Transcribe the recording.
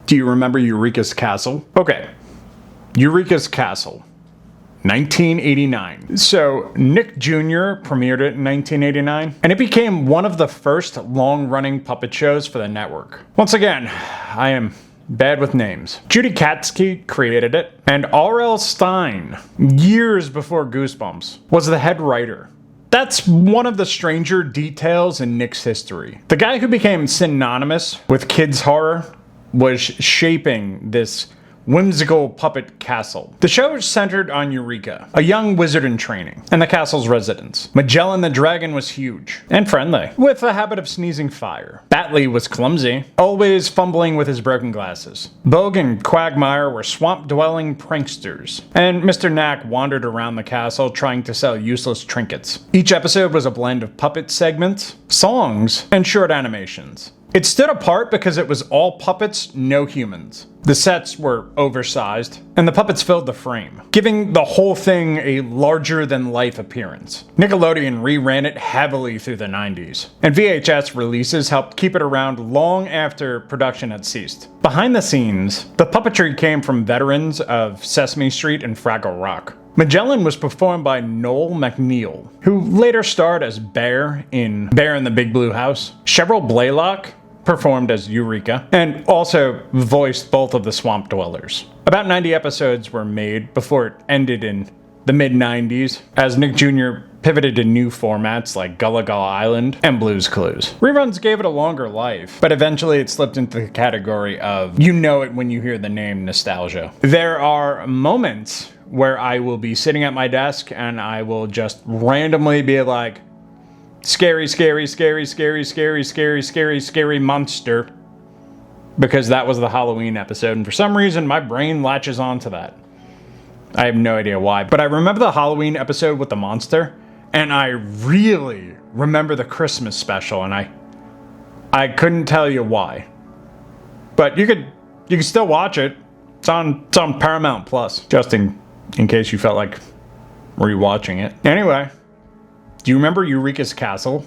Do you remember Eureka's Castle? Okay, Eureka's Castle. 1989. So Nick Jr. premiered it in 1989, and it became one of the first long-running puppet shows for the network. Once again, I am bad with names. Judy Katsky created it, and R.L. Stine, years before Goosebumps, was the head writer. That's one of the stranger details in Nick's history. The guy who became synonymous with kids' horror was shaping this whimsical puppet castle. The show is centered on Eureeka, a young wizard in training, and the castle's residents. Magellan the dragon was huge and friendly, with a habit of sneezing fire. Batley was clumsy, always fumbling with his broken glasses. Bogue and Quagmire were swamp-dwelling pranksters, and Mr. Knack wandered around the castle trying to sell useless trinkets. Each episode was a blend of puppet segments, songs, and short animations. It stood apart because it was all puppets, no humans. The sets were oversized, and the puppets filled the frame, giving the whole thing a larger-than-life appearance. Nickelodeon reran it heavily through the 90s, and VHS releases helped keep it around long after production had ceased. Behind the scenes, the puppetry came from veterans of Sesame Street and Fraggle Rock. Magellan was performed by Noel McNeil, who later starred as Bear in Bear in the Big Blue House. Cheryl Blaylock performed as Eureeka, and also voiced both of the swamp dwellers. About 90 episodes were made before it ended in the mid-90s, as Nick Jr. pivoted to new formats like Gullah Gullah Island and Blue's Clues. Reruns gave it a longer life, but eventually it slipped into the category of you know it when you hear the name nostalgia. There are moments where I will be sitting at my desk and I will just randomly be like, scary, scary, scary, scary, scary, scary, scary, scary monster. Because that was the Halloween episode, and for some reason my brain latches onto that. I have no idea why, but I remember the Halloween episode with the monster, and I really remember the Christmas special, and I couldn't tell you why. But you can still watch it. It's on Paramount Plus, just in case you felt like rewatching it. Anyway, do you remember Eureka's Castle?